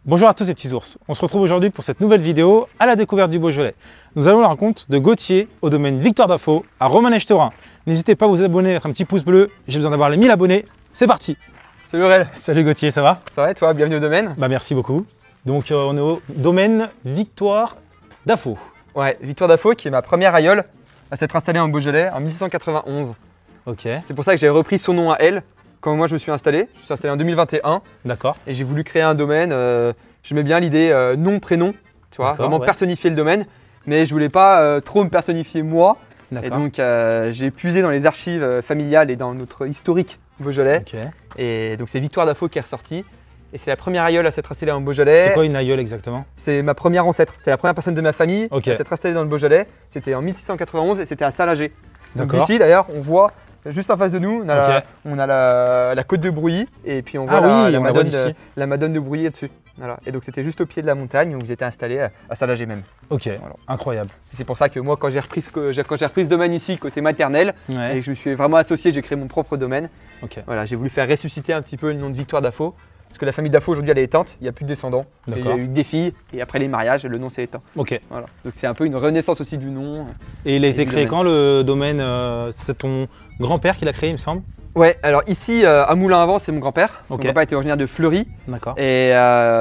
Bonjour à tous les petits ours, on se retrouve aujourd'hui pour cette nouvelle vidéo à la découverte du Beaujolais. Nous allons à la rencontre de Gauthier au domaine Victoire d'Afo à Romanèche-Thorins. N'hésitez pas à vous abonner, mettre un petit pouce bleu, j'ai besoin d'avoir les 1000 abonnés, c'est parti. Salut Aurel. Salut Gauthier, ça va? Ça va et toi? Bienvenue au domaine. Bah merci beaucoup. Donc on est au domaine Victoire d'Afo. Ouais, Victoire d'Afo qui est ma première aïeule à s'être installée en Beaujolais en 1691. Ok. C'est pour ça que j'ai repris son nom à elle quand moi je me suis installé. Je suis installé en 2021. D'accord. Et j'ai voulu créer un domaine. J'aimais bien l'idée nom-prénom, tu vois, vraiment personnifier le domaine. Mais je voulais pas trop me personnifier moi. Et donc j'ai puisé dans les archives familiales et dans notre historique Beaujolais. Ok. Et donc c'est Victoire d'Afo qui est ressorti. Et c'est la première aïeule à s'être installée en Beaujolais. C'est quoi une aïeule exactement? C'est ma première ancêtre. C'est la première personne de ma famille à s'être installée dans le Beaujolais. C'était en 1691 et c'était à Salagé. Donc d'ici d'ailleurs, on voit juste en face de nous, on a la côte de Brouilly et puis on voit la Madone de Brouilly dessus. Voilà. Et donc c'était juste au pied de la montagne où vous étiez installé à Salagé même. Ok, voilà. Incroyable. C'est pour ça que moi quand j'ai repris ce domaine ici côté maternel et que je me suis vraiment associé, j'ai créé mon propre domaine. Voilà, j'ai voulu faire ressusciter un petit peu le nom de Victoire d'Afo. Parce que la famille d'Afo aujourd'hui elle est éteinte, il n'y a plus de descendants. Il y a eu que des filles et après les mariages, le nom s'est éteint. Ok. Voilà. Donc c'est un peu une renaissance aussi du nom. Et il a été créé quand le domaine? C'était ton grand-père qui l'a créé il me semble? Ouais, alors ici à Moulin-à-Vent c'est mon grand-père. Mon grand-père était originaire de Fleury. D'accord. Et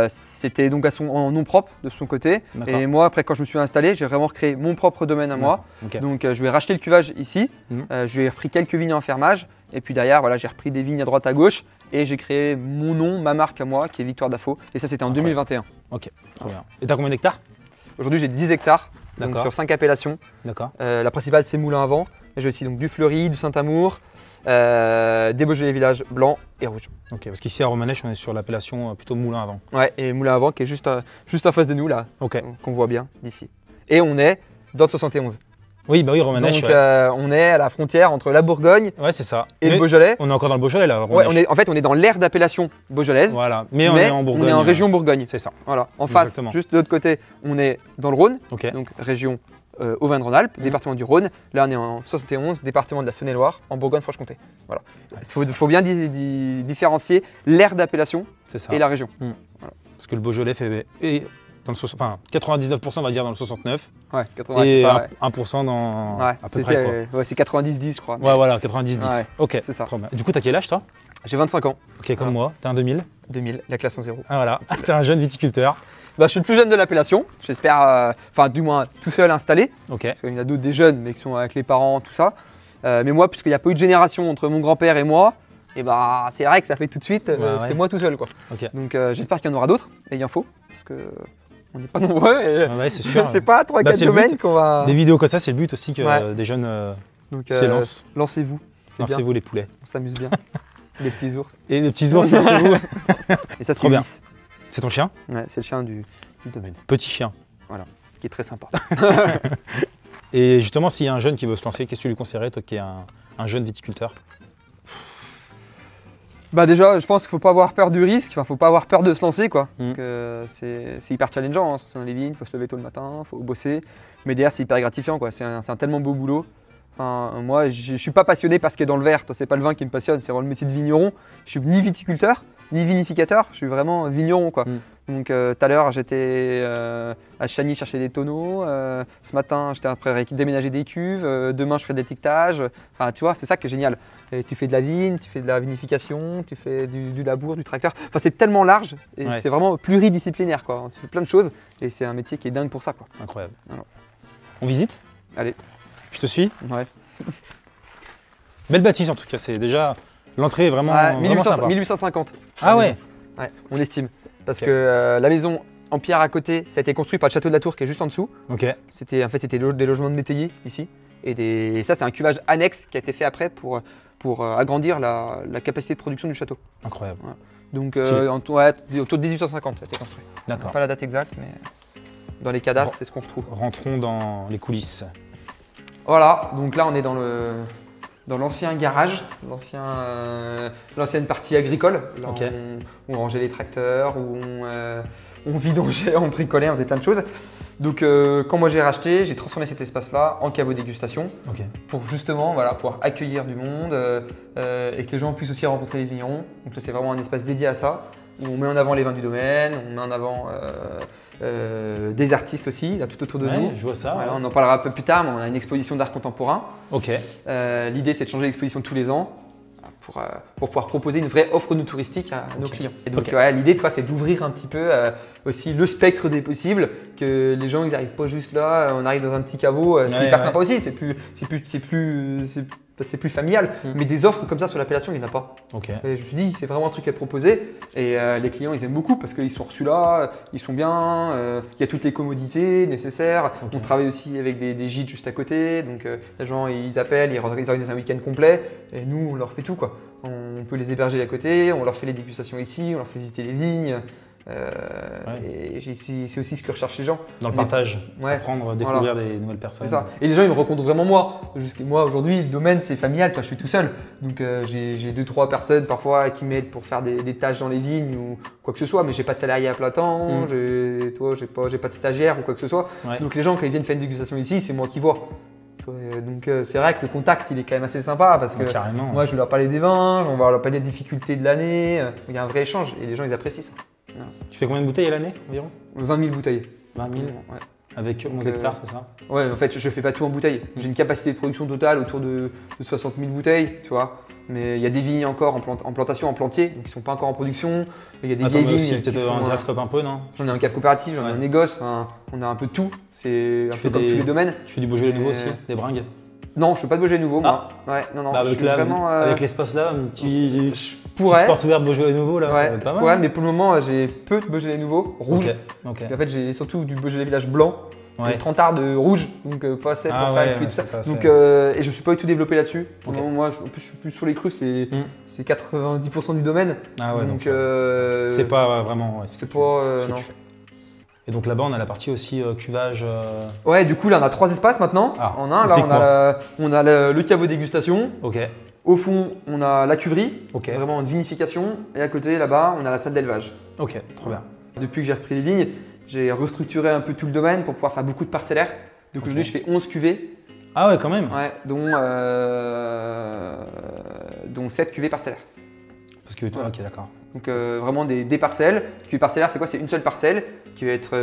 c'était donc en nom propre de son côté. Et moi après quand je me suis installé, j'ai vraiment recréé mon propre domaine à moi. Donc je vais racheter le cuvage ici. Je lui ai repris quelques vignes en fermage. Et puis derrière, voilà, j'ai repris des vignes à droite à gauche. Et j'ai créé mon nom, ma marque à moi, qui est Victoire d'Afo. Et ça, c'était en 2021. Ok, trop bien. Et t'as combien d'hectares? Aujourd'hui, j'ai 10 hectares, donc sur 5 appellations. D'accord. La principale, c'est Moulin-à-Vent. J'ai aussi donc, du Fleury, du Saint-Amour, des Beaujolais villages blancs et rouges. Ok, parce qu'ici à Romanèche, on est sur l'appellation plutôt Moulin-à-Vent. Ouais, et Moulin-à-Vent qui est juste en face de nous, là, qu'on voit bien d'ici. Et on est dans le 71. Oui, bah oui, Romanèche. Donc on est à la frontière entre la Bourgogne et le Beaujolais. On est encore dans le Beaujolais là. Ouais, en fait, on est dans l'aire d'appellation beaujolaise. Voilà, mais on est en Bourgogne. On est en région Bourgogne. C'est ça. Voilà. En face, juste de l'autre côté, on est dans le Rhône, donc région Auvergne-Rhône-Alpes, département du Rhône. Là, on est en 71, département de la Saône-et-Loire, en Bourgogne-Franche-Comté. Voilà. Il faut bien différencier l'aire d'appellation et la région. Voilà. Parce que le Beaujolais fait. Dans le 99% on va dire dans le 69. Ouais, 90, et 1% dans à peu près. Ouais, c'est 90-10 je crois. Ouais, voilà, 90-10. Ouais, ok, c'est ça. Du coup, t'as quel âge toi? J'ai 25 ans. Ok, comme moi, t'es un 2000? 2000, la classe en 0. Ah voilà, t'es un jeune viticulteur. Bah, je suis le plus jeune de l'appellation, j'espère, enfin du moins tout seul installé. Ok. Parce qu'il y en a d'autres des jeunes mais qui sont avec les parents, tout ça. Mais moi, puisqu'il n'y a pas eu de génération entre mon grand-père et moi, et bah c'est vrai que ça fait tout de suite, c'est moi tout seul quoi. Donc j'espère qu'il y en aura d'autres, et il en faut, parce que on n'est pas nombreux et c'est sûr. C'est pas 3-4 domaines qu'on va. Des vidéos comme ça, c'est le but aussi que des jeunes s'élancent. Lancez-vous. Lancez-vous les poulets. On s'amuse bien. Les petits ours. Et les petits ours, lancez-vous. Et ça, c'est Ulysse. C'est ton chien? Ouais, c'est le chien du domaine. Petit chien. Voilà, qui est très sympa. Et justement, s'il y a un jeune qui veut se lancer, qu'est-ce que tu lui conseillerais, toi qui es un jeune viticulteur? Bah déjà, je pense qu'il ne faut pas avoir peur du risque, il ne faut pas avoir peur de se lancer quoi. C'est hyper challengeant, hein. C'est dans les vignes, il faut se lever tôt le matin, il faut bosser. Mais derrière, c'est hyper gratifiant quoi. C'est un tellement beau boulot. Enfin, moi, je ne suis pas passionné par ce qui est dans le verre. C'est pas le vin qui me passionne, c'est vraiment le métier de vigneron. Je suis ni viticulteur, ni vinificateur, je suis vraiment vigneron quoi. Donc tout à l'heure, j'étais à Chagny chercher des tonneaux. Ce matin, j'étais en train de déménager des cuves. Demain, je ferai de l'étiquetage. Enfin, tu vois, c'est ça qui est génial. Et tu fais de la vigne, tu fais de la vinification, tu fais du labour, du tracteur. Enfin, c'est tellement large et c'est vraiment pluridisciplinaire quoi. On fait plein de choses et c'est un métier qui est dingue pour ça quoi. Incroyable. Alors. On visite? Allez. Je te suis? Ouais. Belle bâtisse en tout cas, c'est déjà l'entrée est vraiment, vraiment sympa. 1850. Ah ouais. Ouais, on estime. Parce que la maison en pierre à côté, ça a été construit par le château de la Tour qui est juste en dessous. Ok. C'était des logements de métayers ici. Et ça, c'est un cuvage annexe qui a été fait après pour agrandir la capacité de production du château. Incroyable. Ouais. Donc autour de 1850, ça a été construit. D'accord. Pas la date exacte, mais dans les cadastres, c'est ce qu'on retrouve. Rentrons dans les coulisses. Voilà, donc là on est dans l'ancien garage, l'ancienne partie agricole, là où on rangeait les tracteurs, où on vidangeait, on bricolait, on faisait plein de choses. Donc quand moi j'ai racheté, j'ai transformé cet espace-là en caveau dégustation pour justement pouvoir accueillir du monde et que les gens puissent aussi rencontrer les vignerons. Donc là c'est vraiment un espace dédié à ça. où on met en avant les vins du domaine, on met en avant des artistes aussi, là, tout autour de nous. Je vois ça. Voilà, on en parlera un peu plus tard, mais on a une exposition d'art contemporain. Ok. L'idée, c'est de changer l'exposition tous les ans pour pouvoir proposer une vraie offre touristique à nos clients. Et donc, l'idée, c'est d'ouvrir un petit peu aussi le spectre des possibles, que les gens, ils n'arrivent pas juste là, on arrive dans un petit caveau, c'est hyper sympa aussi, c'est plus familial, mais des offres comme ça sur l'appellation, il n'y en a pas. Et je me suis dit, c'est vraiment un truc à proposer et les clients, ils aiment beaucoup parce qu'ils sont reçus là, ils sont bien, il y a toutes les commodités nécessaires. On travaille aussi avec des gîtes juste à côté, donc les gens, ils appellent, ils organisent un week-end complet et nous, on leur fait tout, quoi. On peut les héberger à côté, on leur fait les dégustations ici, on leur fait visiter les vignes. Et c'est aussi ce que recherchent les gens. Dans le partage, apprendre, découvrir des nouvelles personnes. C'est ça. Et les gens, ils me rencontrent vraiment moi. Moi, aujourd'hui, le domaine, c'est familial. Je suis tout seul. Donc, j'ai 2-3 personnes parfois qui m'aident pour faire des tâches dans les vignes ou quoi que ce soit. Mais j'ai pas de salarié à plein temps. J'ai pas de stagiaire ou quoi que ce soit. Donc, les gens, quand ils viennent faire une dégustation ici, c'est moi qui vois. Donc, c'est vrai que le contact, il est quand même assez sympa parce que moi, je vais leur parler des vins, on va leur parler des difficultés de l'année. Il y a un vrai échange et les gens, ils apprécient ça. Tu fais combien de bouteilles à l'année environ? 20 000 bouteilles. 20 000 Avec 11 hectares, c'est ça? Ouais, en fait, je fais pas tout en bouteilles. J'ai une capacité de production totale autour de 60 000 bouteilles, tu vois. Mais il y a des vignes encore en plantation, en plantier, donc ils sont pas encore en production. Il y a des vieilles vignes. Peut-être un cave coop un peu, non? J'en ai un cave coopératif, j'en ai un négoce, on a un peu de tout. C'est un peu comme tous les domaines. Tu fais du Beaujolais nouveau aussi, des bringues? Non, je fais pas de Beaujolais nouveau, moi. Ouais, non. Avec l'espace là, une petite porte ouverte Beaujolais nouveau, là, ça va être pas mal. Mais pour le moment, j'ai peu de Beaujolais nouveau, rouge. En fait, j'ai surtout du Beaujolais village blanc. 30 arts de rouge, donc pas assez pour faire une cuite, tout ça. Donc, et je ne suis pas du tout développé là-dessus. Moi, en plus, je suis plus sur les crus, c'est 90% du domaine. Donc, c'est pas vraiment. C'est pas. Non. Et donc là-bas, on a la partie aussi cuvage. Ouais, du coup, là, on a 3 espaces maintenant. On a le caveau dégustation. Au fond, on a la cuverie, vraiment une vinification. Et à côté, là-bas, on a la salle d'élevage. Ok, trop bien. Depuis que j'ai repris les vignes, j'ai restructuré un peu tout le domaine pour pouvoir faire beaucoup de parcellaires. Donc aujourd'hui, je fais 11 cuvées. Ah ouais, quand même. Ouais, dont 7 cuvées parcellaires. Parce que toi, ok, d'accord. Donc vraiment des parcelles. Cuvée parcellaire, c'est quoi? C'est une seule parcelle qui va être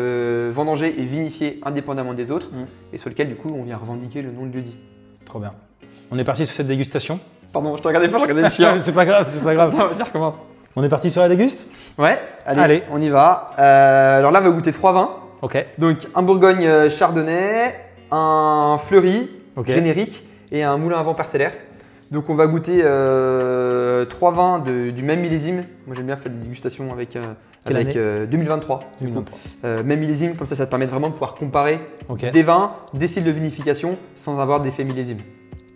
vendangée et vinifiée indépendamment des autres et sur lequel, du coup, on vient revendiquer le nom de lieu-dit. Trop bien. On est parti sur cette dégustation. Pardon, je te regardais pas, je regardais le chien. C'est pas grave, c'est pas grave. Non, vas-y, recommence. On est parti sur la déguste? Ouais, allez, on y va. Alors là, on va goûter 3 vins. Donc un Bourgogne chardonnay, un fleuri générique et un moulin à vent parcellaire. Donc on va goûter 3 vins du même millésime. Moi j'aime bien faire des dégustations avec 2023. Même millésime, comme ça te permet vraiment de pouvoir comparer des vins, des styles de vinification sans avoir d'effet millésime.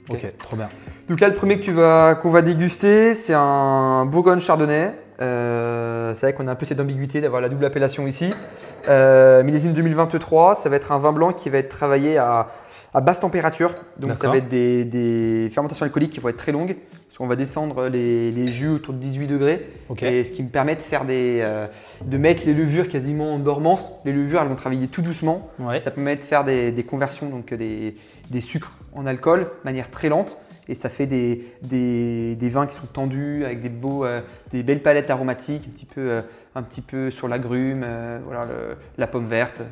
Ok, trop bien. Donc là, le premier qu'on va déguster, c'est un Bourgogne chardonnay. C'est vrai qu'on a un peu cette ambiguïté d'avoir la double appellation ici. Millésime 2023, ça va être un vin blanc qui va être travaillé à basse température. Donc ça va être des fermentations alcooliques qui vont être très longues. On va descendre les jus autour de 18 degrés. Et ce qui me permet de faire de mettre les levures quasiment en dormance. Les levures, elles vont travailler tout doucement. Ça permet de faire des conversions, donc des sucres en alcool de manière très lente. Et ça fait des vins qui sont tendus avec des belles palettes aromatiques, un petit peu sur l'agrume, la pomme verte.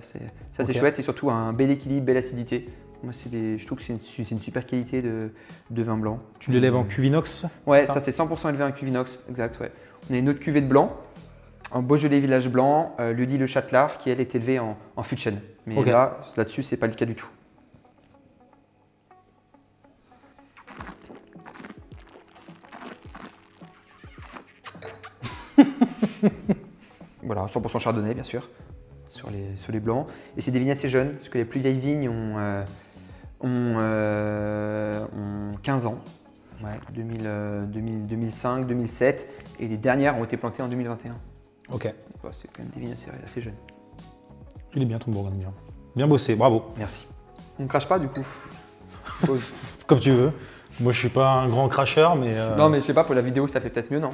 C'est chouette et surtout un bel équilibre, belle acidité. Moi, je trouve que c'est une super qualité de vin blanc. Tu l'élèves en cuve inox? Ouais, ça c'est 100% élevé en cuve inox, exact. Ouais. On a une autre cuvée de blanc, un Beaujolais village blanc, lieu-dit le Châtelard, qui elle est élevée en fût de chêne. Mais là-dessus, c'est pas le cas du tout. Voilà, 100% chardonnay, bien sûr, sur les blancs. Et c'est des vignes assez jeunes, parce que les plus vieilles vignes ont 15 ans, 2005, 2007, et les dernières ont été plantées en 2021. Ok. C'est quand même des vignes assez jeunes. Il est bien ton Bourgogne, bien. Bien bossé, bravo. Merci. On ne crache pas du coup? Comme tu veux. Moi, je suis pas un grand cracheur, mais… Non, mais je sais pas, pour la vidéo, ça fait peut-être mieux, non?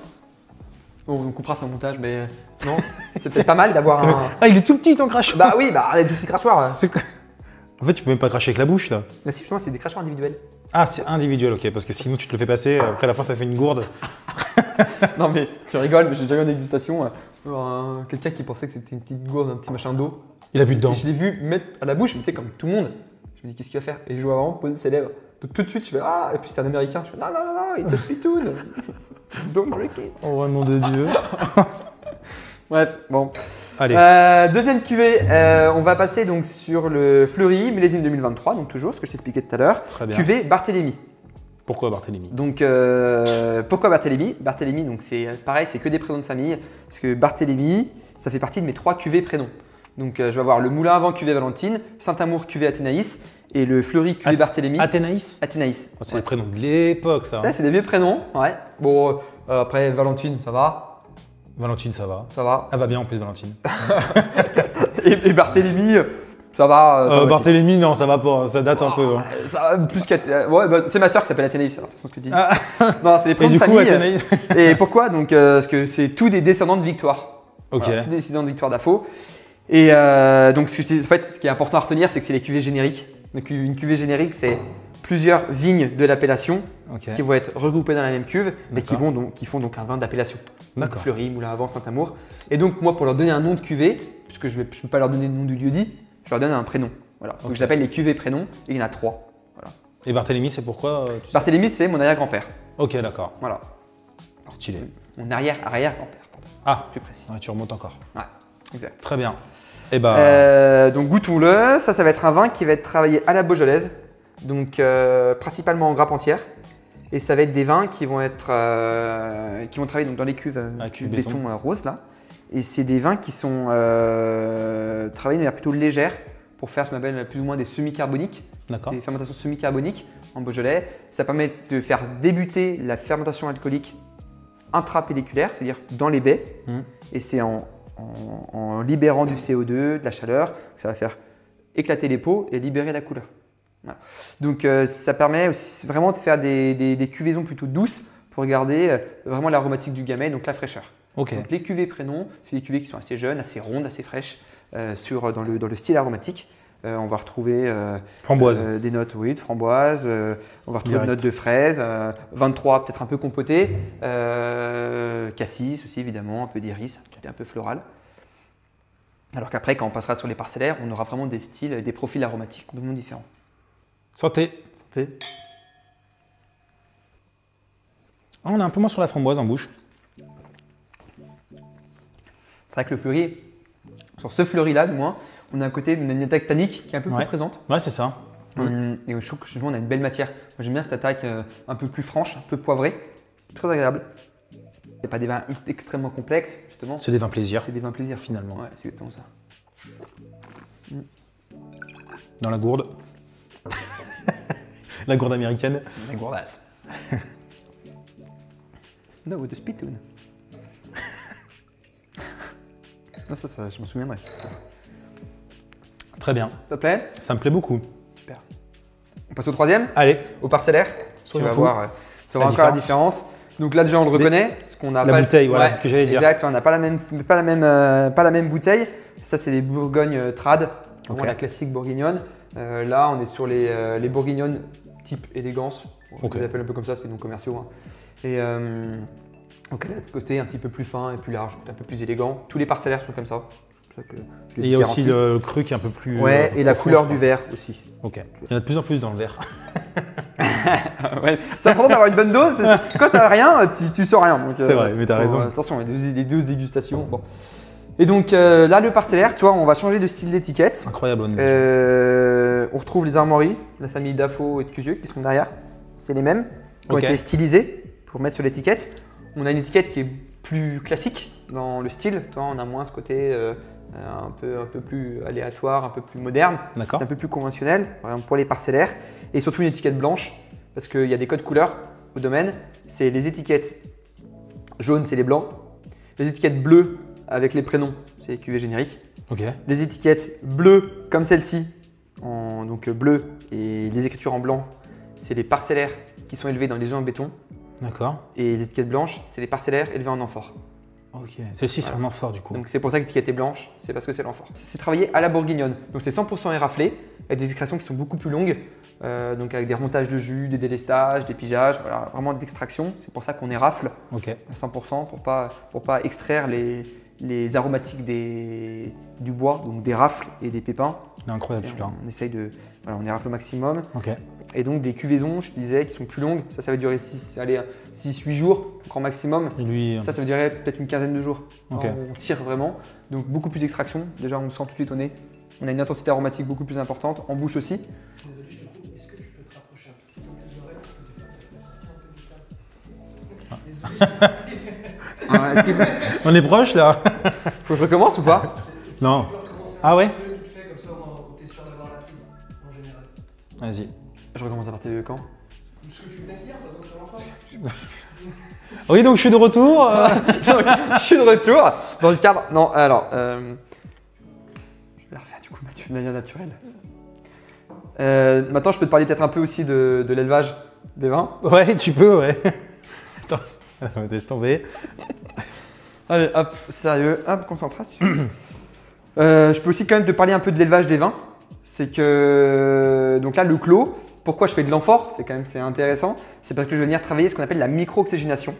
On coupera ça au montage, mais non. C'est peut-être pas mal d'avoir un… Ah, il est tout petit ton crachoir. Bah oui, des petits crachoirs. En fait, tu peux même pas cracher avec la bouche, là. Là, si, justement, c'est des crachoirs individuels. Ah, c'est individuel, ok, parce que sinon tu te le fais passer, après à la fin ça fait une gourde. Non mais tu rigoles, mais j'ai déjà eu une dégustation. Quelqu'un qui pensait que c'était une petite gourde, un petit machin d'eau. Il a bu dedans. Et je l'ai vu mettre à la bouche, mais tu sais, comme tout le monde. Je me dis, qu'est-ce qu'il va faire? Et je vois vraiment poser ses lèvres. Donc, tout de suite, je fais ah, et puis c'était un américain. Je fais non, non, non, non, it's a spittoon. Don't drink it. Oh, nom de Dieu. Bref, bon. Allez. Deuxième cuvée, on va passer donc sur le Fleury, millésime 2023, donc toujours ce que je t'expliquais tout à l'heure. Très bien. Cuvée Barthélemy. Pourquoi Barthélemy? Donc, pourquoi Barthélemy? Barthélemy, donc c'est pareil, c'est que des prénoms de famille. Parce que Barthélemy, ça fait partie de mes 3 cuvées prénoms. Donc, je vais avoir le Moulin à Vent cuvée Valentine, Saint-Amour cuvée Athénaïs et le Fleury cuvée Barthélemy. Athénaïs? Athénaïs. Oh, c'est les prénoms de l'époque, ça. Ça, c'est des vieux prénoms. Ouais. Bon, après Valentine, ça va. Valentine, ça va. Ça va. Elle va bien en plus, Valentine. et Barthélemy, ça va. Ça va Barthélemy, non, ça va pas. Ça date un peu. Hein. Ça, plus ouais, bah, c'est ma soeur qui s'appelle Athénaïs, alors, c'est ce que tu dis. Non, c'est des prénoms Et du de coup, famille. Athénaïs. Et pourquoi? Donc, parce que c'est tous des descendants de Victoire. Ok. Voilà, tous des descendants de Victoire d'Afo. Et donc, en fait, ce qui est important à retenir, c'est que c'est les cuvées génériques. Donc, une cuvée générique, c'est plusieurs vignes de l'appellation qui vont être regroupées dans la même cuve et qui font donc un vin d'appellation. D'accord. Fleury, Moulin à Vent, Saint-Amour. Et donc, moi, pour leur donner un nom de cuvée, puisque je ne peux pas leur donner le nom du lieu-dit, je leur donne un prénom. Voilà. Donc, je l'appelle les cuvées prénoms et il y en a 3. Voilà. Et Barthélemy, c'est pourquoi Barthélemy, c'est mon arrière-grand-père. Ok, d'accord. Voilà. Stylé. Mon arrière-arrière-grand-père, pardon. Ah, Plus précis. ouais, tu remontes encore. Ouais, exact. Très bien. Et bah. Donc goûtons-le. Ça va être un vin qui va être travaillé à la beaujolaise, donc principalement en grappe entière. Et ça va être des vins qui vont être qui vont travailler donc dans les cuves, cuve béton rose là. Et c'est des vins qui sont travaillés de manière plutôt légère pour faire ce qu'on appelle plus ou moins des semi-carboniques, D'accord. des fermentations semi-carboniques en Beaujolais. Ça permet de faire débuter la fermentation alcoolique intrapelliculaire, c'est-à-dire dans les baies. Et c'est en libérant du CO2, de la chaleur, ça va faire éclater les peaux et libérer la couleur. Voilà. Donc ça permet aussi vraiment de faire des cuvaisons plutôt douces pour garder vraiment l'aromatique du gamay, donc la fraîcheur. Ok. Donc, les cuvées prénoms, c'est des cuvées qui sont assez jeunes, assez rondes, assez fraîches, dans le style aromatique. On va retrouver Framboise. des notes de framboise, on va retrouver Direct. des notes de fraises, 23 peut-être un peu compotées, cassis aussi évidemment, un peu d'iris, un peu floral. Alors qu'après, quand on passera sur les parcellaires, on aura vraiment des styles, des profils aromatiques complètement différents. Santé. Santé. Ah, on est un peu moins sur la framboise en bouche. C'est vrai que le Fleury, sur ce Fleury-là du moins, on a un côté, on a une attaque tannique qui est un peu plus présente. Ouais, c'est ça. Et je trouve que justement, on a une belle matière. Moi, j'aime bien cette attaque un peu plus franche, un peu poivrée. Très agréable. C'est pas des vins extrêmement complexes, justement. C'est des vins plaisir. C'est des vins plaisir. Finalement. Ouais, c'est exactement ça. Dans la gourde. La gourde américaine. La gourdasse. No, the spittoon. Non, ça, je me souviendrai. Très bien. Ça te plaît? Ça me plaît beaucoup. Super. On passe au troisième, Allez. au parcellaire. Tu vas voir encore la différence. Donc là déjà on le reconnaît, parce qu'on a la bouteille, voilà, c'est ce que j'allais dire. Exact, on n'a pas la même bouteille. Ça c'est les Bourgogne Trad, vraiment la classique bourguignonne. Là on est sur les bourguignonnes type élégance. On les appelle un peu comme ça, c'est nos commerciaux. Hein. Et donc elle a ce côté un petit peu plus fin et plus large, un peu plus élégant. Tous les parcellaires sont comme ça. Et il y a aussi le cru qui est un peu plus. Ouais, et la couleur du verre aussi. Ok. Il y en a de plus en plus dans le verre. Ouais. C'est important d'avoir une bonne dose. Quand t'as rien, tu sors rien. C'est vrai, mais t'as raison. Attention, il y a des doses dégustation. Bon. Et donc là, le parcellaire, tu vois, on va changer de style d'étiquette. Incroyable. On retrouve les armoiries, la famille Dafo et de Cusieux qui sont derrière. C'est les mêmes, qui ont été stylisés pour mettre sur l'étiquette. On a une étiquette qui est plus classique dans le style. Tu vois, on a moins ce côté un peu plus aléatoire, un peu plus moderne, un peu plus conventionnel, par exemple pour les parcellaires. Et surtout une étiquette blanche, parce qu'il y a des codes couleurs au domaine. C'est les étiquettes jaunes, c'est les blancs. Les étiquettes bleues avec les prénoms, c'est les cuvées génériques. Les étiquettes bleues comme celle-ci, donc bleu et les écritures en blanc, c'est les parcellaires qui sont élevés dans les œufs en béton. D'accord. Et les étiquettes blanches, c'est les parcellaires élevés en amphore. Ok, celle-ci c'est vraiment fort du coup. Donc c'est pour ça que l'étiquette est blanche, c'est parce que c'est l'amphore. C'est travaillé à la bourguignonne, donc c'est 100% éraflé, avec des extractions qui sont beaucoup plus longues, donc avec des remontages de jus, des délestages, des pigeages, voilà, vraiment d'extraction. C'est pour ça qu'on érafle à 100% pour pas extraire les aromatiques du bois, donc des rafles et des pépins. Il est incroyable celui-là. On essaye de, voilà, on érafle au maximum. Ok. Et donc des cuvaisons, je disais, qui sont plus longues. Ça va durer 6-8 jours, grand maximum. Et lui, Ça va durer peut-être une quinzaine de jours. Ok. On tire vraiment. Donc beaucoup plus d'extraction. Déjà, on le sent tout de suite au nez. On a une intensité aromatique beaucoup plus importante. En bouche aussi. Désolé, je te coupe. Est-ce que tu peux te rapprocher un tout petit peu plus de l'oreille parce que des fois, ça fait sortir un peu vital. Désolé. On est proche là. Faut que je recommence ou pas? Non. Tu peux recommencer Ah ouais? un peu vite fait, comme ça, t'es sûr d'avoir la prise en général. Vas-y. Je recommence à partir de quand? Ce que tu venais de dire, par exemple, sur l'enfant. Oui, donc je suis de retour. Je suis de retour dans le cadre. Non, alors. Je vais la refaire du coup de manière naturelle. Maintenant, je peux te parler peut-être un peu aussi de l'élevage des vins. Ouais, tu peux, ouais. Attends, laisse tomber. Allez, hop, sérieux, hop, concentration. Je peux aussi quand même te parler un peu de l'élevage des vins. C'est que, donc là, le clos, pourquoi je fais de l'amphore, c'est intéressant, c'est parce que je vais venir travailler ce qu'on appelle la micro-oxygénation.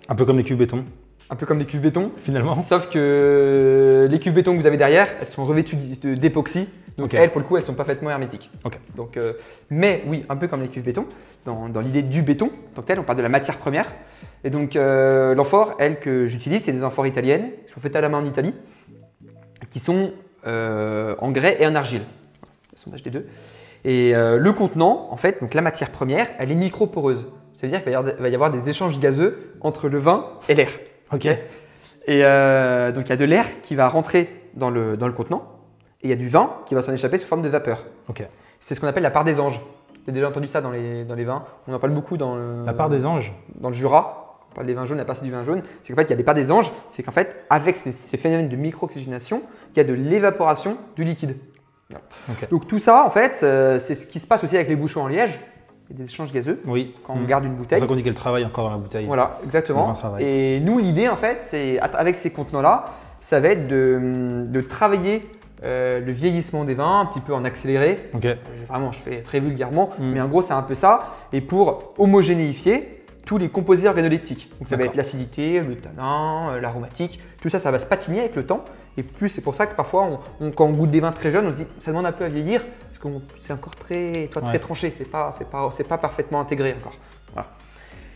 Un peu comme les cuves béton, Un peu comme les cuves béton. finalement. Sauf que les cuves béton que vous avez derrière, elles sont revêtues d'époxy. Donc Ok. elles, pour le coup, elles sont parfaitement hermétiques. Ok. Donc, mais oui, un peu comme les cuves béton, dans l'idée du béton, donc tel, on parle de la matière première. Et donc l'amphore, elle, que j'utilise, c'est des amphores italiennes, qui sont faites à la main en Italie, qui sont en grès et en argile. Le sondage des deux. Et le contenant, en fait, donc la matière première, elle est micro-poreuse. C'est-à-dire qu'il va y avoir des échanges gazeux entre le vin et l'air. Ok. Et donc il y a de l'air qui va rentrer dans le contenant et il y a du vin qui va s'en échapper sous forme de vapeur. Ok. C'est ce qu'on appelle la part des anges. Tu as déjà entendu ça dans les vins. On en parle beaucoup dans La part des anges. dans le Jura. On parle des vins jaunes, la partie du vin jaune. C'est qu'en fait, il y a des parts des anges. C'est qu'en fait, avec ces phénomènes de micro-oxygénation, il y a de l'évaporation du liquide. Voilà. Ok. Donc tout ça, en fait, c'est ce qui se passe aussi avec les bouchons en liège. Il y a des échanges gazeux Oui. quand on garde une C'est pour bouteille. ça qu'on dit qu'elle travaille encore dans la bouteille. Voilà, Le exactement. vin travaille. Et nous, l'idée, en fait, c'est avec ces contenants-là, ça va être de travailler le vieillissement des vins un petit peu en accéléré. Ok. Je fais très vulgairement, mais en gros, c'est un peu ça. Et pour homogénéifier tous les composés organoleptiques. Donc, ça va D'accord. être l'acidité, le tanin, l'aromatique. Tout ça, ça va se patiner avec le temps. Et plus, c'est pour ça que parfois, quand on goûte des vins très jeunes, on se dit ça demande un peu à vieillir parce que c'est encore très Ouais. tranché. C'est pas parfaitement intégré encore. Voilà.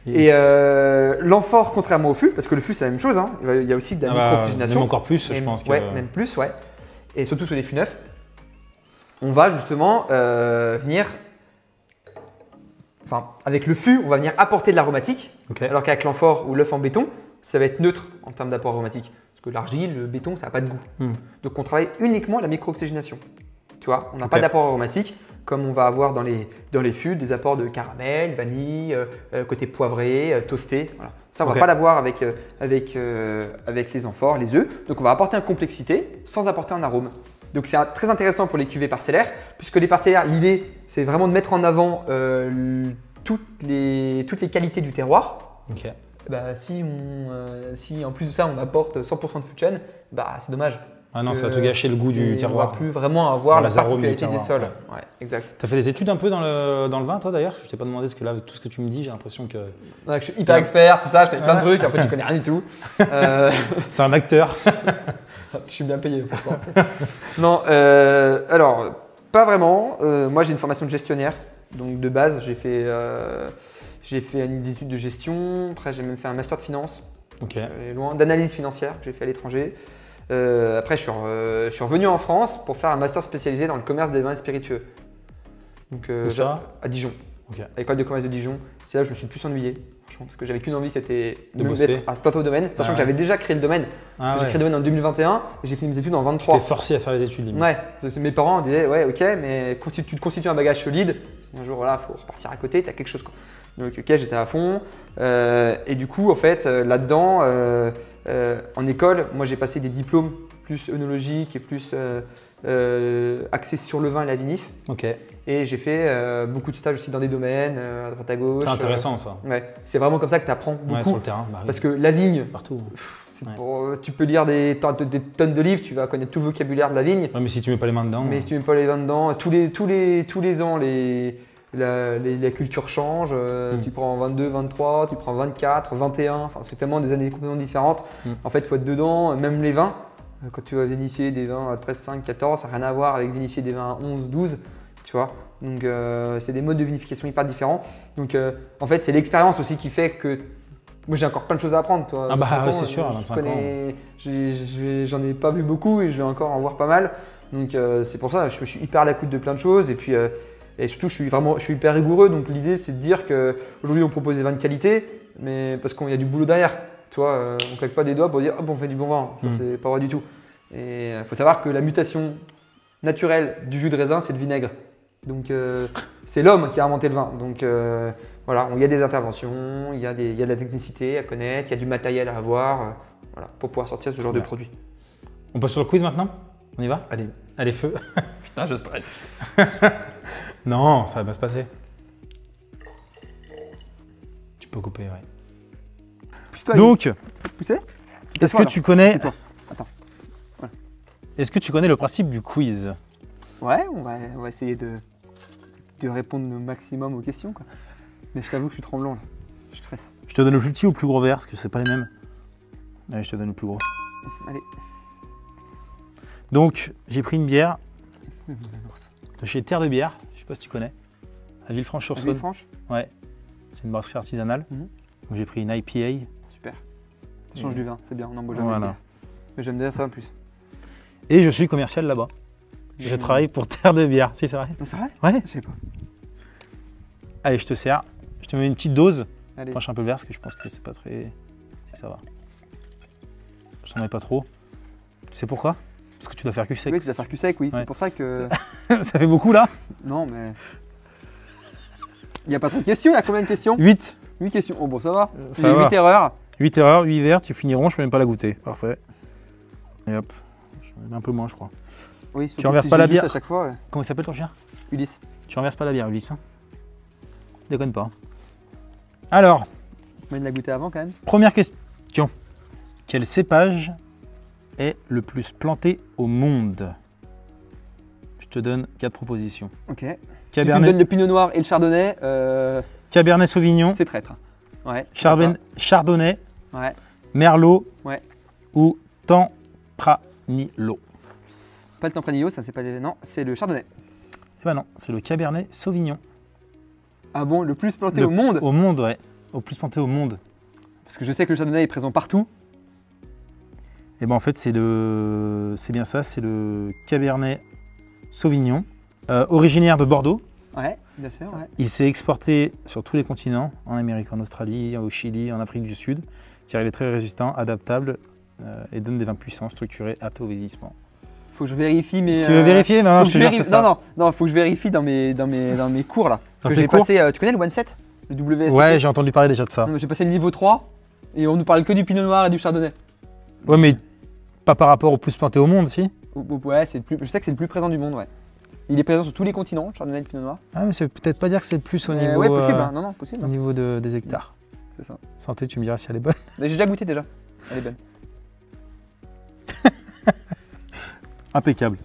Et- Et l'amphore, contrairement au fût, parce que le fût c'est la même chose, hein, il y a aussi de la Ah bah, micro-oxygénation. même encore plus, je Même- pense. Ouais, même plus, ouais. Et surtout sur les fûts neufs, on va justement venir. Enfin, avec le fût, on va venir apporter de l'aromatique, Ok. alors qu'avec l'amphore ou l'œuf en béton, ça va être neutre en termes d'apport aromatique. Parce que l'argile, le béton, ça n'a pas de goût. Hmm. Donc on travaille uniquement la micro-oxygénation. Tu vois, on n'a Ok. pas d'apport aromatique comme on va avoir dans les fûts, des apports de caramel, vanille, côté poivré, toasté. Voilà. Ça, on ne Ok. va pas l'avoir avec les amphores, les œufs. Donc on va apporter une complexité sans apporter un arôme. Donc c'est très intéressant pour les cuvées parcellaires, puisque les parcellaires, l'idée, c'est vraiment de mettre en avant toutes les qualités du terroir. Ok. Bah, si en plus de ça, on apporte 100% de fût de chêne, bah, c'est dommage. Ah non, ça va te gâcher le goût du On ne va terroir. plus vraiment avoir la Les arômes du particularité des terroir, sols. Ouais, exact. Tu as fait des études un peu dans le vin, toi d'ailleurs? Je t'ai pas demandé, parce que là, tout ce que tu me dis, j'ai l'impression que Ouais, je suis hyper expert, tout ça, je connais plein de trucs, en fait je connais rien du tout. c'est un acteur. Je suis bien payé pour ça. Non, alors, pas vraiment. Moi j'ai une formation de gestionnaire, donc de base j'ai fait une étude de gestion, après j'ai même fait un master de finance, Ok. loin d'analyse financière que j'ai fait à l'étranger. Après je suis revenu en France pour faire un master spécialisé dans le commerce des vins et spiritueux. Donc, Où ça? à Dijon, Ok. à l'école de commerce de Dijon. C'est là où je me suis le plus ennuyé, franchement, parce que j'avais qu'une envie, c'était De me bosser. mettre à plein de domaine, sachant Ah que j'avais déjà créé le domaine. Ah J'ai ouais. créé le domaine en 2021 et j'ai fini mes études en Tu 23. t'es forcé à faire les études, limite. Ouais, mes parents disaient ouais ok, mais tu te constitues un bagage solide, un jour voilà, faut repartir à côté, tu as quelque chose quoi. Donc ok, j'étais à fond et du coup en fait là-dedans en école, moi j'ai passé des diplômes plus œnologiques et plus axés sur le vin et la vinif Ok. et j'ai fait beaucoup de stages aussi dans des domaines à droite à gauche. C'est intéressant, ça. Ouais, c'est vraiment comme ça que tu apprends Ouais, beaucoup sur le terrain. Bah, oui. parce que la vigne, Partout. Tu peux lire des tonnes de livres, tu vas connaître tout le vocabulaire de la vigne. Ouais, mais si tu mets pas les mains dedans. Mais si tu mets pas les mains dedans, tous les ans, la culture change. Tu prends 22, 23, tu prends 24, 21. Enfin, c'est tellement des années complètement différentes. En fait, il faut être dedans. Même les vins, quand tu vas vinifier des vins à 13, 5, 14, ça n'a rien à voir avec vinifier des vins à 11, 12. Tu vois. Donc, c'est des modes de vinification hyper différents. Donc, en fait, c'est l'expérience aussi qui fait que moi, j'ai encore plein de choses à apprendre. Toi, Ah bah ouais, c'est sûr, à 25 ans. J'en ai pas vu beaucoup et je vais encore en voir pas mal. Donc, c'est pour ça, je suis hyper à l'écoute de plein de choses. Et puis, et surtout, je suis hyper rigoureux. Donc, l'idée, c'est de dire qu'aujourd'hui, on propose des vins de qualité, mais parce qu'il y a du boulot derrière. Tu vois, on ne claque pas des doigts pour dire hop, on fait du bon vin. Ça, c'est pas vrai du tout. Et il faut savoir que la mutation naturelle du jus de raisin, c'est le vinaigre. Donc, c'est l'homme qui a inventé le vin. Donc, voilà, il y a des interventions, il y a de la technicité à connaître, il y a du matériel à avoir voilà, pour pouvoir sortir ce genre de produit. On passe sur le quiz maintenant? On y va? Allez. Allez, feu. Putain, je stresse. Non, ça va bien se passer. Tu peux couper, ouais. Pousse-toi, Donc, poussez. est-ce que tu connais... C'est toi. Attends. Voilà. Est-ce que tu connais le principe du quiz? Ouais, on va essayer de répondre au maximum aux questions, quoi. Mais je t'avoue que je suis tremblant, là. Je stresse. Je te donne le plus petit ou le plus gros verre, parce que c'est pas les mêmes. Allez, je te donne le plus gros. Allez. Donc, j'ai pris une bière de chez Terre de Bière, je sais pas si tu connais, à Villefranche-sur-Saône. Villefranche. Ouais, c'est une brasserie artisanale. Donc j'ai pris une IPA. Super. Ça change du vin, c'est bien, on n'en boit jamais. Voilà. Mais j'aime bien ça en plus. Et je suis commercial là-bas. Je travaille pour Terre de Bière, si c'est vrai. C'est vrai? Ouais. Je sais pas. Allez, je te sers. Je te mets une petite dose. Allez. Penche un peu le verre parce que je pense que c'est pas très... Ça va. Je t'en mets pas trop. Tu sais pourquoi? Parce que tu dois faire cul sec. Oui, tu dois faire cul sec, oui. Ouais. C'est pour ça que... Ça fait beaucoup là? Non, mais... Il n'y a pas trop de questions, il y a combien de questions? 8. 8 questions. Oh bon, ça va. Ça Il y a va. 8 erreurs. 8 erreurs, 8 verres, tu finis rond, je peux même pas la goûter. Parfait. Et hop. Je mets un peu moins, je crois. Oui, Tu renverses pas la bière à chaque fois. Ouais. Comment il s'appelle ton chien? Ulysse. Tu renverses pas la bière, Ulysse. Hein? Déconne pas. Alors, On de la goûter avant quand même. première question. Quel cépage est le plus planté au monde? Je te donne 4 propositions. Ok. Si tu me donnes le pinot noir et le chardonnay, Cabernet Sauvignon, c'est traître. Ouais. Chardonnay, Ouais. Merlot Ouais. ou Tempranillo. Pas le Tempranillo, ça c'est pas... Non, c'est le chardonnay. Eh ben non, c'est le Cabernet Sauvignon. Ah bon, le plus planté au monde? Au monde, ouais. Au plus planté au monde. Parce que je sais que le chardonnay est présent partout. Et ben en fait, c'est bien ça, c'est le Cabernet Sauvignon, originaire de Bordeaux. Ouais, bien sûr, ouais. Il s'est exporté sur tous les continents, en Amérique, en Australie, au Chili, en Afrique du Sud, car il est très résistant, adaptable et donne des vins puissants, structurés, aptes au vieillissement. Faut que je vérifie mes... Tu veux vérifier? Non, je te jure, c'est ça. Non, faut que je vérifie dans mes cours là. Dans Que tes j'ai cours passé, tu connais le One Set? Le WSET? Ouais, j'ai entendu parler déjà de ça. Non, mais j'ai passé le niveau 3 et on nous parle que du pinot noir et du chardonnay. Ouais, mais pas par rapport au plus planté au monde, si? Ouais, je sais que c'est le plus présent du monde, ouais. Il est présent sur tous les continents, le chardonnay et le pinot noir. Ah, mais c'est peut-être pas dire que c'est le plus au niveau, ouais, possible, hein. Non, possible. au niveau des hectares. C'est ça. Santé, tu me diras si elle est bonne. Mais j'ai déjà goûté déjà. Elle est bonne. Impeccable.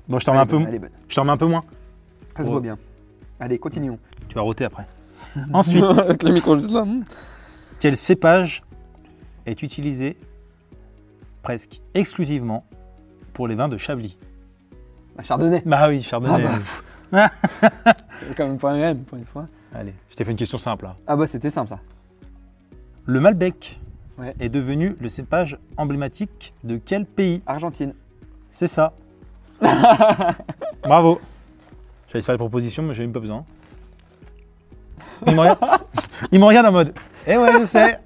Bon, je t'en mets un peu, Elle est bonne. je t'en mets un peu moins. Ça se voit bien. Allez, continuons. Tu vas roter après. Ensuite, Avec le micro juste là. quel cépage est utilisé presque exclusivement pour les vins de Chablis? Un chardonnay. Bah oui, Chardonnay. C'est quand même pas le même pour une fois. Allez, je t'ai fait une question simple là. Ah bah c'était simple ça. Le Malbec Ouais. est devenu le cépage emblématique de quel pays? Argentine. C'est ça. Bravo. J'allais te faire les propositions, mais j'ai même pas besoin. Il me regarde en mode « Eh ouais, je sais !»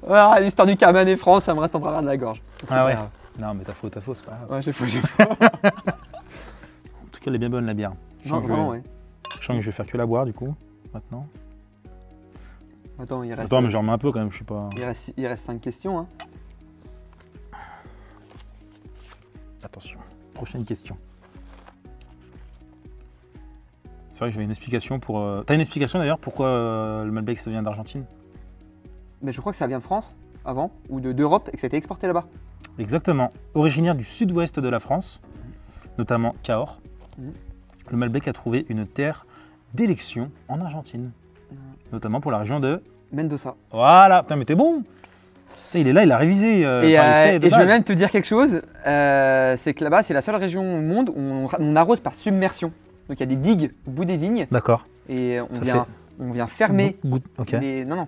Ah, l'histoire du Cabernet France, ça me reste en travers de la gorge. C'est Ah pas ouais. grave. Non, mais t'as faux, c'est pas grave. Ouais, j'ai faux. En tout cas, elle est bien bonne la bière. Je Non, sens que vraiment, ouais. je sens que je vais faire que la boire du coup, maintenant. Attends, il reste, Attends, mais j'en remets un peu quand même, je sais pas. il reste 5 questions. Hein. Attention, prochaine question. C'est vrai que j'avais une explication pour... T'as une explication d'ailleurs pourquoi le Malbec ça vient d'Argentine? Mais je crois que ça vient de France avant, ou d'Europe, et que ça a été exporté là-bas. Exactement. Originaire du sud-ouest de la France, notamment Cahors, Mhm. le Malbec a trouvé une terre d'élection en Argentine, notamment pour la région de... Mendoza. Voilà, putain mais t'es bon. Putain, il est là, il a révisé. Et, enfin, il sait de et je vais base. même te dire quelque chose, c'est que là-bas, c'est la seule région au monde où on arrose par submersion. Donc il y a des digues au bout des vignes, D'accord. et Ça on vient fermer Ok.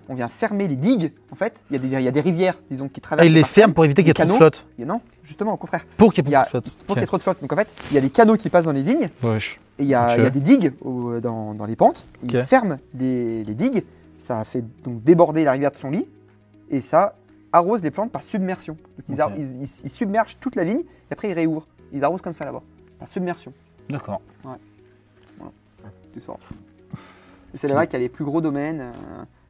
on vient fermer les digues, en fait. Il y a des rivières, disons, qui Ah, traversent. il les ferme pour éviter qu'il y ait trop de canaux. flotte. Non, justement, au contraire. Pour qu'il y ait Il y a, trop de flotte. pour qu'il y ait trop de flotte. Donc en fait, il y a des canaux qui passent dans les vignes, Wesh. et il y a, Ok. il y a des digues dans les pentes. Ils Ok. ferment les digues, ça fait donc déborder la rivière de son lit, et ça arrose les plantes par submersion. Donc Ok. ils submergent toute la vigne, et après ils réouvrent. Ils arrosent comme ça là-bas, par submersion. D'accord. Tu sors. C'est là-bas qu'il y a les plus gros domaines,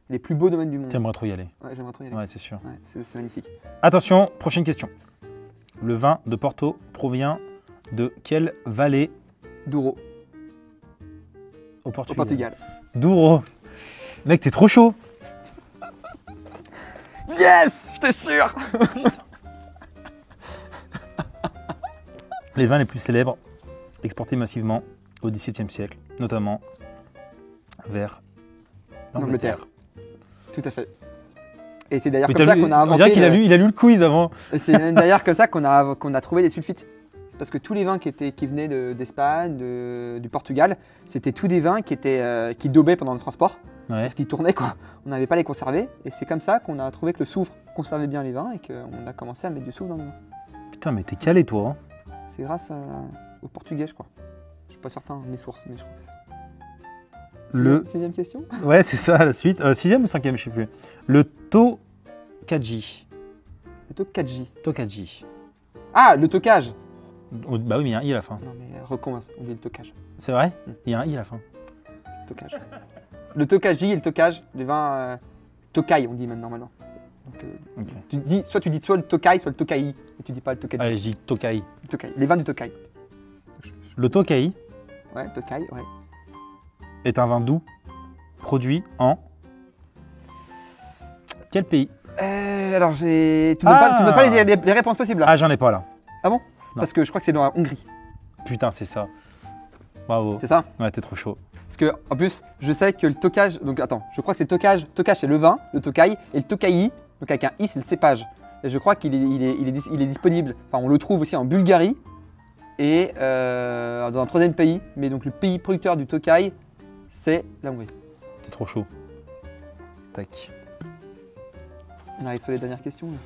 les plus beaux domaines du monde. T'aimerais trop y aller. Ouais, j'aimerais trop y aller. Ouais, c'est sûr. Ouais, c'est magnifique. Attention, prochaine question. Le vin de Porto provient de quelle vallée Douro, au au Portugal? Portugal. Douro. Mec, t'es trop chaud. Yes, j'étais sûr. Les vins les plus célèbres exportés massivement au XVIIe siècle, notamment vers l'Angleterre. Tout à fait. Et c'est d'ailleurs Mais comme t'as ça lu- qu'on a on inventé. dirait qu'il a lu le quiz avant. Et c'est d'ailleurs comme ça qu'on a trouvé les sulfites. C'est parce que tous les vins qui venaient d'Espagne, du Portugal, c'était tous des vins qui daubaient pendant le transport, Ouais. parce qu'ils tournaient quoi. On n'avait pas les conserver, et c'est comme ça qu'on a trouvé que le soufre conservait bien les vins et qu'on a commencé à mettre du soufre dans les vins. Putain, mais t'es calé, toi. Hein. C'est grâce aux Portugais, je crois. Je suis pas certain de mes sources, mais je crois que c'est ça. Le... Sixième question. Ouais, c'est ça, la suite. Sixième ou cinquième, je sais plus. Le Tokaji. Le tokaji. Tokaji. Ah, le tocage. Bah oui, mais il y a un i à la fin. Non mais recommence, on dit le tocage. C'est vrai? Il y a un i à la fin. Tocage. Le tokaji et le tocage, les vins tokai, on dit même normalement. Donc, Ok. tu dis soit le tokai, soit le tokai, et tu dis pas le tokaji. Allez, je dis Tokai. Le tokai. Les vins du tokai. Le Tokai Ouais, tokai, ouais. est un vin doux produit en quel pays? Alors j'ai. Tu ne donnes pas les réponses possibles là. Ah, j'en ai pas là. Parce que je crois que c'est dans la Hongrie. Putain, c'est ça. Bravo. C'est ça? Ouais, t'es trop chaud. Parce que en plus, je sais que le tocage. Donc attends, je crois que c'est tocage. Tocage c'est le vin, le tokai, et le tokai, donc avec un i, c'est le cépage. Et je crois qu'il est disponible. Enfin, on le trouve aussi en Bulgarie et dans un troisième pays. Mais donc le pays producteur du tokai, c'est la Hongrie. T'es trop chaud. Tac. On arrive sur les dernières questions. là.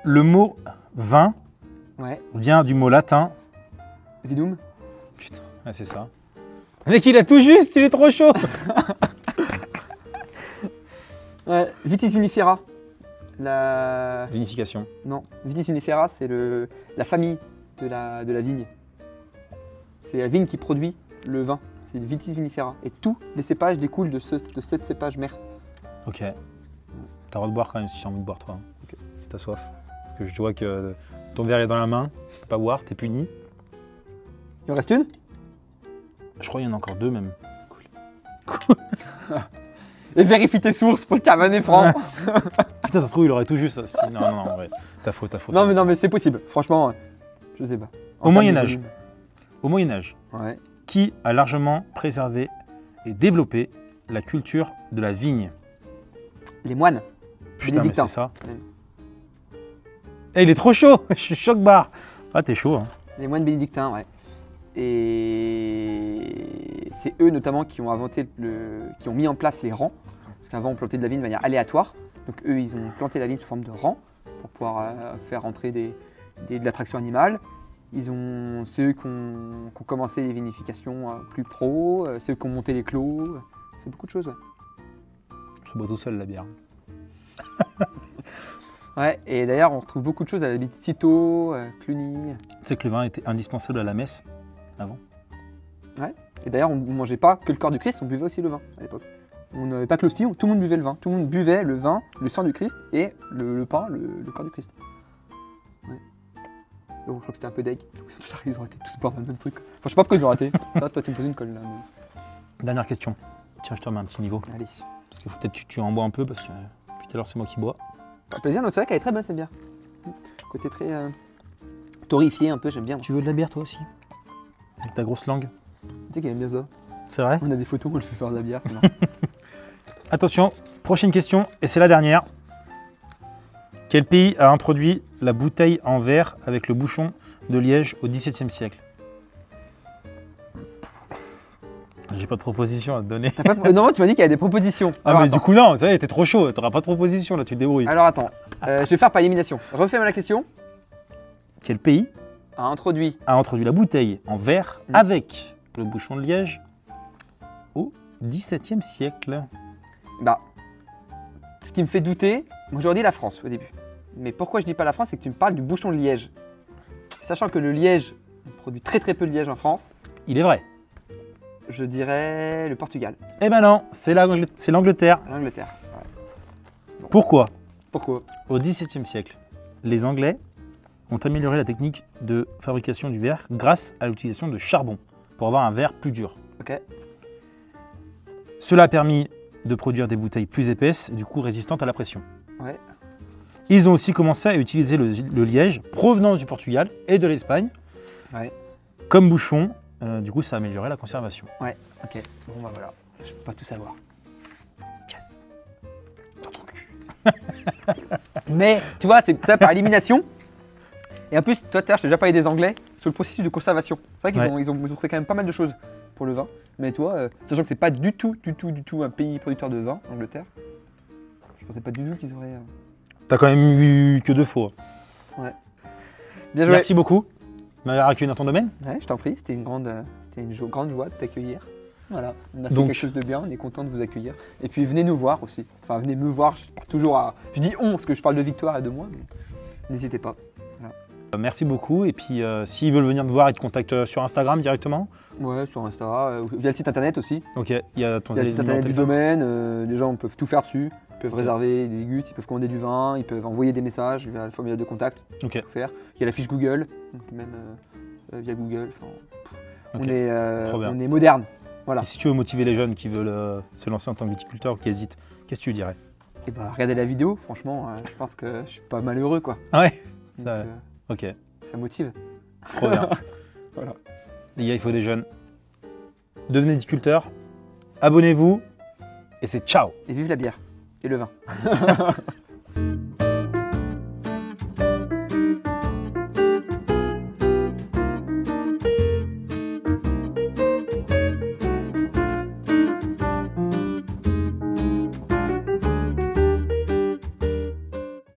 Le mot vin Ouais, vient du mot latin. Vinum. Putain, ouais, c'est ça. Mec, il a tout juste, il est trop chaud. Ouais, Vitis vinifera. La. Vinification. Non, Vitis vinifera, c'est la famille de la vigne. C'est la vigne qui produit le vin. C'est Vitis vinifera. Et tous les cépages découlent de cette cépage mère. Ok. T'as le droit de boire quand même si tu as envie de boire, toi. Hein. Ok. Si t'as soif. Parce que je vois que ton verre est dans la main, tu peux pas boire, t'es puni. Il en reste une? Je crois qu'il y en a encore deux même. Et vérifie tes sources pour le Cabernet Franc. Putain, ça se trouve, il aurait tout juste. Si. Non, non, non, en vrai. T'as faux, t'as faux. Non mais c'est possible. Franchement, je sais pas. Au Moyen-Âge. Au Moyen-Âge, Ouais. qui a largement préservé et développé la culture de la vigne? Les moines. Putain, mais Bénédictins. c'est ça. Ouais. Eh, il est trop chaud. Je suis choc-barre. Ah, t'es chaud, hein. Les moines bénédictins, ouais. Et c'est eux notamment qui ont qui ont mis en place les rangs. Parce qu'avant on plantait de la vigne de manière aléatoire. Donc eux ils ont planté la vigne sous forme de rangs pour pouvoir faire entrer de l'attraction animale. C'est eux qui ont commencé les vinifications plus pro, c'est eux qui ont monté les clos. C'est beaucoup de choses, ouais. Je bois tout seul la bière. Ouais, et d'ailleurs on retrouve beaucoup de choses à la Citeaux, Cluny. Tu sais que le vin était indispensable à la messe avant. Et d'ailleurs on ne mangeait pas que le corps du Christ, on buvait aussi le vin à l'époque. On n'avait pas que l'hostie, tout le monde buvait le vin. Tout le monde buvait le vin, le sang du Christ et le pain, le corps du Christ. Ouais. Donc je crois que c'était un peu deg. Tout ça, ils ont raté tous boire dans le même truc. Enfin je sais pas pourquoi ils ont raté. Toi tu me poses une colle là. Dernière question. Tiens, je te remets un petit niveau. Allez. Parce qu'il faut peut-être que tu en bois un peu parce que depuis tout à l'heure c'est moi qui bois. Pas plaisir, non, c'est vrai qu'elle est très bonne cette bière. Côté très torréfié un peu, j'aime bien. Tu veux de la bière toi aussi? Avec ta grosse langue. Tu sais qu'elle aime bien ça. C'est vrai? On a des photos, on le fait faire de la bière, c'est marrant. Attention, prochaine question, et c'est la dernière. Quel pays a introduit la bouteille en verre avec le bouchon de liège au XVIIe siècle? J'ai pas de proposition à te donner. Non, tu m'as dit qu'il y avait des propositions. Ah Alors, mais attends. du coup non, ça y est, t'es trop chaud, t'auras pas de proposition là, tu te débrouilles. Alors attends, je vais faire par élimination. Refais-moi la question. Quel pays A introduit. a introduit la bouteille en verre avec le bouchon de liège au XVIIe siècle? Bah, ce qui me fait douter, moi j'aurais dit la France au début. Mais pourquoi je dis pas la France, c'est que tu me parles du bouchon de liège. Sachant que le liège, on produit très peu de liège en France, Il est vrai. je dirais le Portugal, Eh ben non, c'est l'Angleterre. l'Angleterre. Ouais. Pourquoi? Pourquoi? Au XVIIe siècle, les Anglais ont amélioré la technique de fabrication du verre grâce à l'utilisation de charbon pour avoir un verre plus dur. Ok. Cela a permis de produire des bouteilles plus épaisses, du coup résistantes à la pression. Ouais. Ils ont aussi commencé à utiliser le liège provenant du Portugal et de l'Espagne Ouais. comme bouchon. Du coup, ça a amélioré la conservation. Ouais. Ok. Bon bah voilà. Je peux pas tout savoir. Yes. Dans ton cul. Mais tu vois, c'est ça par élimination. Et en plus, toi, je t'ai déjà parlé des Anglais sur le processus de conservation. C'est vrai qu'ils Ouais. ils ont fait quand même pas mal de choses pour le vin. Mais toi, sachant que c'est pas du tout un pays producteur de vin, l'Angleterre, je pensais pas du tout qu'ils auraient. T'as quand même eu que 2 fois. Bien joué. Merci beaucoup de m'avoir accueilli dans ton domaine. Ouais, je t'en prie, c'était une grande joie de t'accueillir. Voilà, on a fait Donc- quelque chose de bien, on est content de vous accueillir. Et puis venez nous voir aussi. Enfin, venez me voir, je pars toujours à. Je dis on parce que je parle de Victoire et de moi, mais n'hésitez pas. Merci beaucoup. Et puis, s'ils veulent venir te voir, ils te contactent sur Instagram directement. Ouais, sur Insta, via le site internet aussi. Ok, il y a ton Il y a le site numéro internet de du téléphone. domaine, les gens peuvent tout faire dessus. Ils peuvent réserver des dégustes, ils peuvent commander du vin, ils peuvent envoyer des messages via le formulaire de contact. Ok. Tout faire. Il y a la fiche Google, donc même via Google. Enfin, Ok. Trop bien. on est moderne. Voilà. Et si tu veux motiver les jeunes qui veulent se lancer en tant que viticulteur ou qui hésitent, qu'est-ce que tu dirais? Et bah regardez la vidéo, franchement, je pense que je suis pas malheureux quoi. Ah ouais. Donc, Ça, ok, ça motive. trop bien. Voilà. Les gars, il faut des jeunes. Devenez viticulteurs, abonnez-vous et c'est ciao. Et vive la bière et le vin.